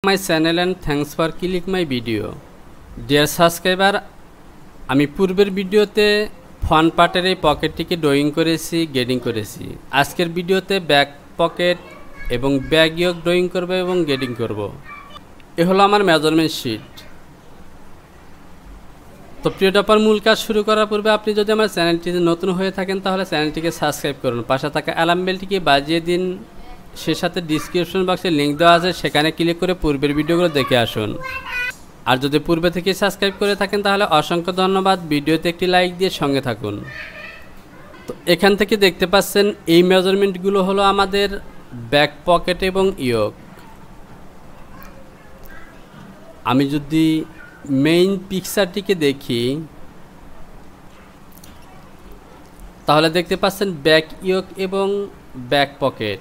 My channel and thanks for click my video. Dear subscriber, আমি পূর্বের ভিডিওতে front পার্টের এই পকেটটিকে ড্রয়িং করেছি, গেডিং করেছি। আজকের ভিডিওতে ব্যাক পকেট এবং ব্যাক ইয়োক ড্রয়িং করব এবং গেডিং করব। এ হলো আমার মেজারমেন্ট শিট। তো প্রিয় টপার, মূল কাজ শুরু করার পূর্বে আপনি যদি আমার চ্যানেলটিতে নতুন হয়ে থাকেন তাহলে চ্যানেলটিকে সাবস্ক্রাইব করুন, পাশে থাকা অ্যালার্ম বেলটিকে বাজিয়ে দিন, সে সাথে ডিসক্রিপশন বক্সে লিঙ্ক দেওয়া আছে, সেখানে ক্লিক করে পূর্বের ভিডিওগুলো দেখে আসুন। আর যদি পূর্বে থেকে সাবস্ক্রাইব করে থাকেন তাহলে অসংখ্য ধন্যবাদ। ভিডিওতে একটি লাইক দিয়ে সঙ্গে থাকুন। তো এখান থেকে দেখতে পাচ্ছেন এই মেজারমেন্টগুলো হলো আমাদের ব্যাক পকেট এবং ইয়োক। আমি যদি মেইন পিকচারটিকে দেখি তাহলে দেখতে পাচ্ছেন ব্যাক ইয়োক এবং ব্যাক পকেট।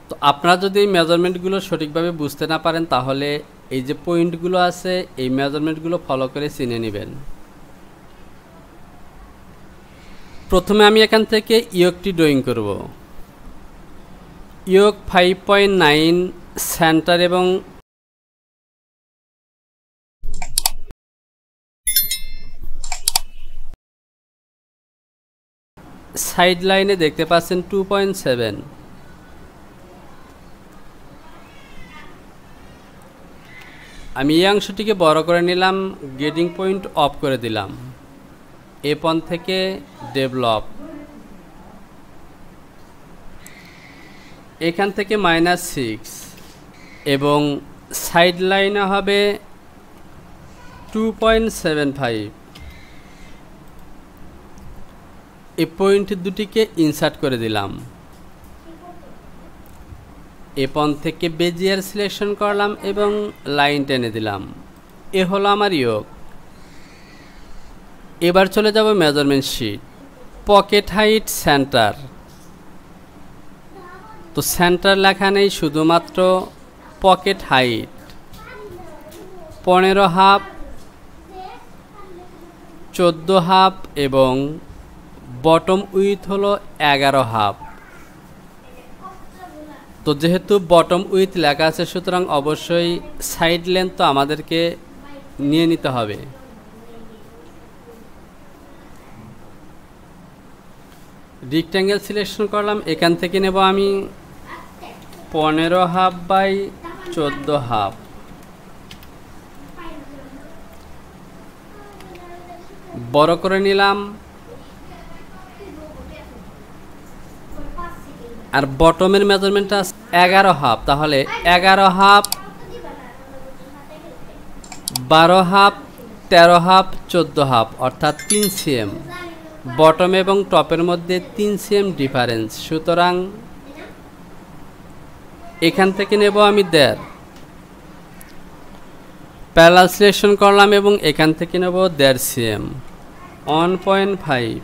তো আপনারা যদি এই মেজারমেন্টগুলো সঠিকভাবে বুঝতে না পারেন তাহলে এই যে পয়েন্টগুলো আছে এই মেজারমেন্টগুলো ফলো করে চিনে নেবেন। প্রথমে আমি এখান থেকে ইয়োকটি ড্রয়িং করব। ইয়োক 5.9 সেন্টার এবং সাইড লাইনে দেখতে পাচ্ছেন 2.7। আমি এই অংশটিকে বড় করে নিলাম, গেডিং পয়েন্ট অফ করে দিলাম। এ পয়েন্ট থেকে ডেভেলপ, এখান থেকে -6 এবং সাইড লাইনে হবে 2.75। এই পয়েন্ট দুটিকে ইনসার্ট করে দিলাম। এ পয়েন্ট থেকে বেজিয়ার সিলেকশন করলাম এবং লাইন টেনে দিলাম। এ হলো আমার ইয়োক। এবার চলে যাব measurement sheet. Pocket height centre. তো সেন্টার লেখা নেই, শুধুমাত্র পকেট হাইট 15 হাফ, 14 হাফ এবং বটম উইথ হলো 11 হাফ। তো যেহেতু বটম উইথ লেখা আছে সুতরাং অবশ্যই সাইড লেন্থ তো আমাদেরকে নিয়ে নিতে হবে। রেক্ট্যাঙ্গেল সিলেকশন করলাম, এখান থেকে নেব আমি 15 হাফ বাই 14 হাফ। বড় করে নিলাম। আর বটমের মেজারমেন্টটা 11 হাফ, তাহলে 11 হাফ, 12 হাফ, 13 হাফ, 14 হাফ অর্থাৎ 3 cm। বটম এবং টপের মধ্যে 3 cm ডিফারেন্স, সুতরাং এখান থেকে নেব আমি 1.5। প্যারালাল সিলেকশন করলাম এবং এখান থেকে নেব 1.5 cm। 1.5,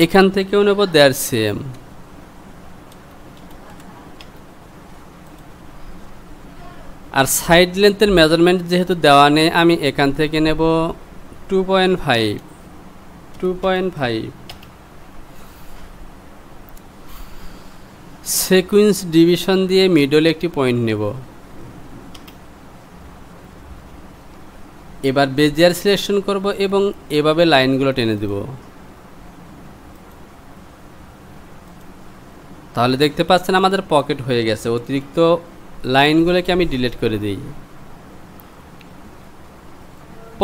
এখান থেকেও নেব 1.5 cm। আর সাইড লেন্থের মেজারমেন্ট যেহেতু দেওয়া নেই আমি এখান থেকে নেব 2.5। সিকোয়েন্স ডিভিশন দিয়ে মিডলে একটি পয়েন্ট নেব। এবার বেজিয়ার সিলেকশন করব এবং এভাবে লাইনগুলো টেনে দেব। তাহলে দেখতে পাচ্ছেন আমাদের পকেট হয়ে গেছে। অতিরিক্ত লাইনগুলোকে আমি ডিলিট করে দিই।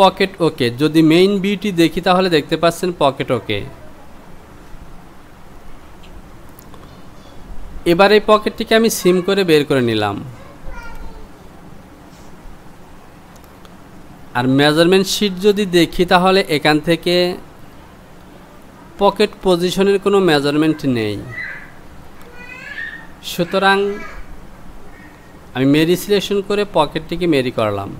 পকেট ওকে। যদি মেইন ভিউটি দেখি তাহলে দেখতে পাচ্ছেন পকেট ওকে। এবার এই পকেটটিকে আমি সিম করে বের করে নিলাম। আর মেজারমেন্ট শিট যদি দেখি তাহলে এখান থেকে পকেট পজিশনের কোনো মেজারমেন্ট নেই, সুতরাং আমি মেরি সিলেকশন করে পকেটটিকে মেরি করলাম।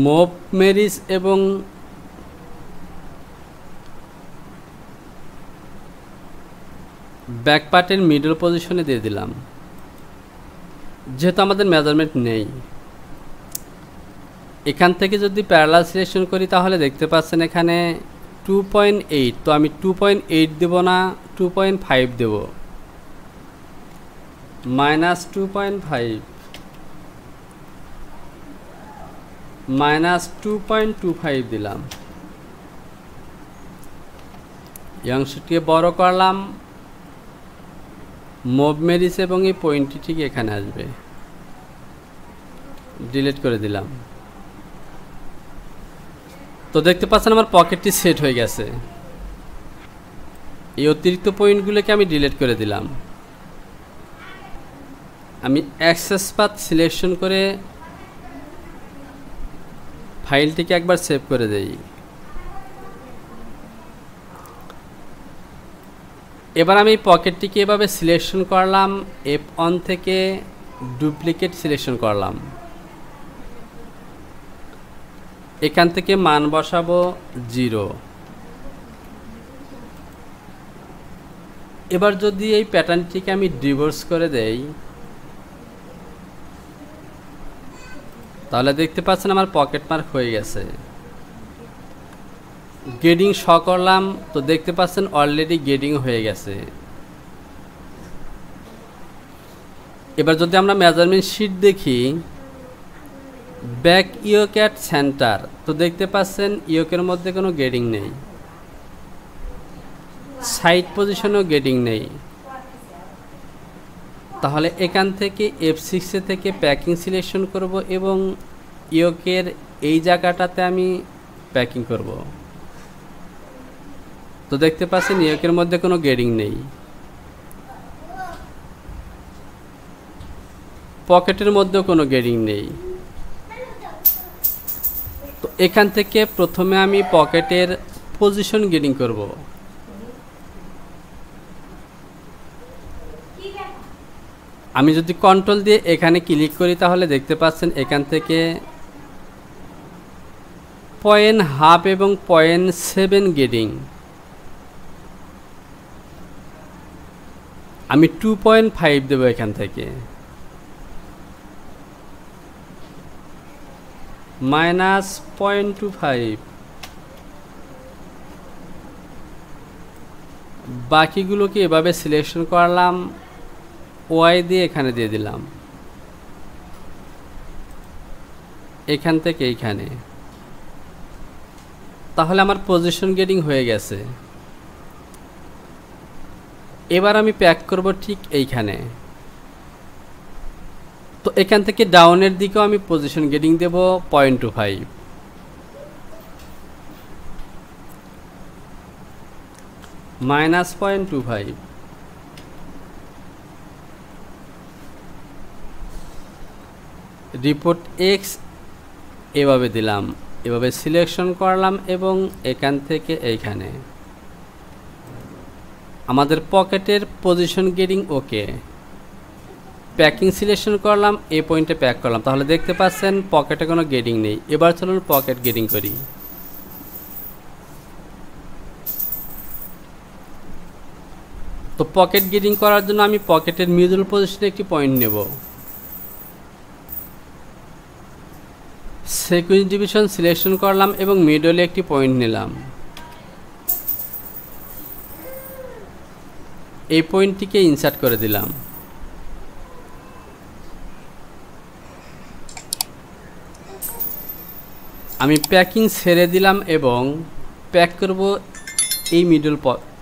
মুভ মেরিস এবং ব্যাক পার্টের মিডল পজিশনে দিয়ে দিলাম। যেহেতু আমাদের মেজারমেন্ট নেই এখান থেকে যদি প্যারালাল সিলেকশন করি তাহলে দেখতে পাচ্ছেন এখানে 2.8, তো আমি 2.8 দেব না, 2.5 দেব, -2.5 -2.25 দিলাম। এই অংশটিকে বড় করলাম, মুভ মেরিস এবং এই পয়েন্টটি ঠিক এখানে আসবে, ডিলিট করে দিলাম। তো দেখতে পাচ্ছেন আমার পকেটটি সেট হয়ে গেছে। এই অতিরিক্ত পয়েন্টগুলোকে আমি ডিলিট করে দিলাম। আমি অ্যাক্সেস পাথ সিলেকশন করে ফাইলটিকে একবার সেভ করে দেই। এবার আমি পকেটটিকে এভাবে সিলেকশন করলাম, F1 থেকে ডুপ্লিকেট সিলেকশন করলাম, এখান থেকে মান বসাবো 0। এবার যদি এই প্যাটার্নটিকে আমি ডিভোর্স করে দেই তাহলে দেখতে পাচ্ছেন আমার পকেট মার্ক হয়ে গেছে। গেডিং শ করলাম, তো দেখতে পাচ্ছেন অলরেডি গেডিং হয়ে গেছে। এবার যদি আমরা মেজারমেন্ট শিট দেখি, ব্যাক ইয়োক অ্যাট সেন্টার, তো দেখতে পাচ্ছেন ইয়োকের মধ্যে কোনো গেডিং নেই, সাইড পজিশনেও গেডিং নেই। তাহলে এখান থেকে F6 থেকে প্যাকিং সিলেকশন করব এবং ইয়োকের এই জায়গাটাতে আমি প্যাকিং করব। তো দেখতে পাচ্ছেন ইয়োকের মধ্যে কোনো গেডিং নেই, পকেটের মধ্যেও কোনো গেডিং নেই। তো এখান থেকে প্রথমে আমি পকেটের পজিশন গেডিং করব। আমি যদি কন্ট্রোল দিয়ে এখানে ক্লিক করি তাহলে দেখতে পাচ্ছেন এখান থেকে 0.5 এবং 0.7 গেডিং, আমি 2.5 দেব এখান থেকে, -0.25। বাকিগুলোকে এভাবে সিলেকশন করলাম, ওয়াই দিয়ে এখানে দিয়ে দিলাম, এখান থেকে এইখানে। তাহলে আমার পজিশন গেডিং হয়ে গেছে। এবার আমি প্যাক করব ঠিক এইখানে। তো এখান থেকে ডাউনের দিকেও আমি পজিশন গেডিং দেব 0.25, -0.25। রিপোর্ট এক্স এভাবে দিলাম, এভাবে সিলেকশন করলাম এবং এখান থেকে এইখানে আমাদের পকেটের পজিশন গেডিং ওকে। প্যাকিং সিলেকশন করলাম, এই পয়েন্টে প্যাক করলাম, তাহলে দেখতে পাচ্ছেন পকেটে কোনো গেডিং নেই। এবার চলুন পকেট গেডিং করি। তো পকেট গেডিং করার জন্য আমি পকেটের মিডল পজিশনে একটি পয়েন্ট নেব, সিকোয়েন্স ডিভিশন সিলেকশন করলাম এবং মিডলে একটি পয়েন্ট নিলাম। এই পয়েন্টটিকে ইনসার্ট করে দিলাম। আমি প্যাকিং ছেড়ে দিলাম এবং প্যাক করব এই মিডল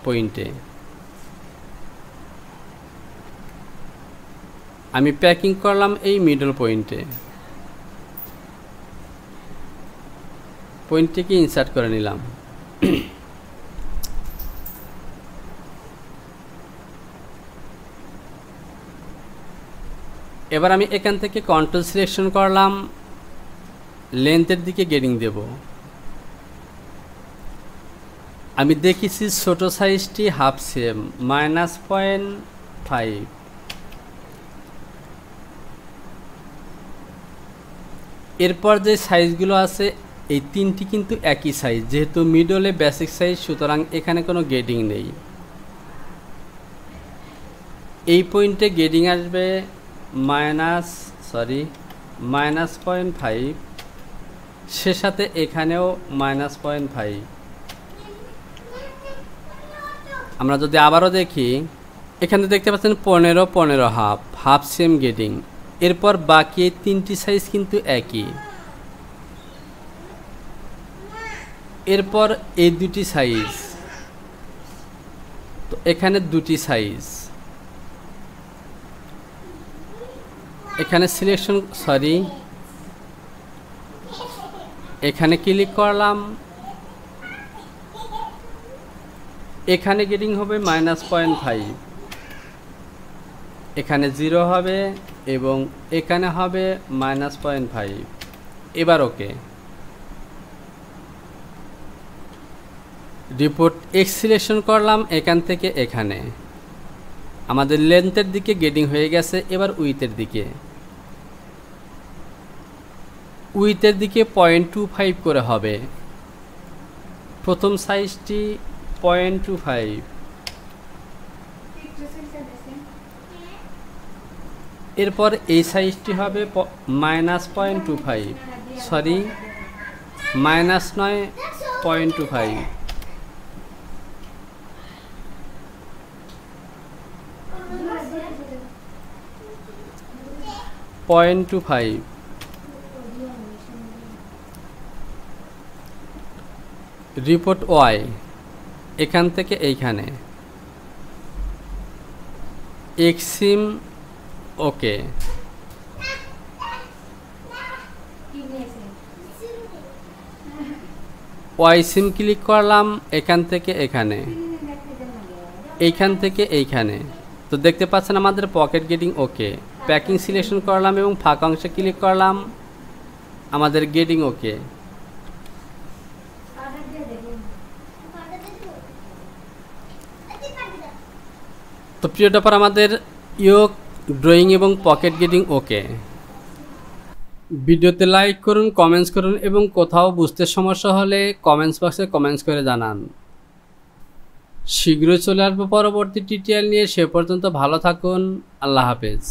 পয়েন্টে। আমি প্যাকিং করলাম এই মিডল পয়েন্টটিকে ইনসার্ট করে নিলাম। এবার আমি এখান থেকে কন্ট্রোল সিলেকশন করলাম, লেন্থের দিকে গেডিং দেব। আমি দেখেছি ছোট সাইজটি হাফ সেম, -0.5। এরপর যে সাইজগুলো আছে এই তিনটি কিন্তু একই সাইজ, যেহেতু মিডলে বেসিক সাইজ, সুতরাং এখানে কোনো গেডিং নেই। এই পয়েন্টে গেডিং আসবে -0.5 সে সাথে এখানেও -0.5। আমরা যদি আবারও দেখি, এখানে দেখতে পাচ্ছেন 15 15 হাফ হাফ সেম গেটিং। এরপর বাকি এই তিনটি সাইজ কিন্তু একই। এরপর এই দুটি সাইজ, তো এখানে দুটি সাইজ, এখানে সিলেকশন এখানে ক্লিক করলাম, এখানে গেটিং হবে -0.5, এখানে 0 হবে এবং এখানে হবে -0.5। এবার ওকে। রিপোর্ট এক্স সিলেকশন করলাম, এখান থেকে এখানে আমাদের লেন্থের দিকে গেটিং হয়ে গেছে। এবার উইথের দিকে, উইথের দিকে 0.25 করে হবে। প্রথম সাইজটি 0.25, এরপর এই সাইজটি হবে -0.25, সরি -9.25। 0.25। রিপোর্ট ওয়াই, এখান থেকে এইখানে এক্সিম ওকে। ওয়াই সিম ক্লিক করলাম, এখান থেকে এখানে, এইখান থেকে এইখানে। তো দেখতে পাচ্ছেন আমাদের পকেট গেটিং ওকে। প্যাকিং সিলেকশন করলাম এবং ফাঁকা অংশে ক্লিক করলাম, আমাদের গেটিং ওকে। তো প্রিয় টপার, আমাদের ইয়োক ড্রয়িং এবং পকেট গেটিং ওকে। ভিডিওতে লাইক করুন, কমেন্টস করুন এবং কোথাও বুঝতে সমস্যা হলে কমেন্টস বক্সে কমেন্টস করে জানান। শীঘ্রই চলে আসবো পরবর্তী টিউটোরিয়াল নিয়ে। সে পর্যন্ত ভালো থাকুন। আল্লাহ হাফেজ।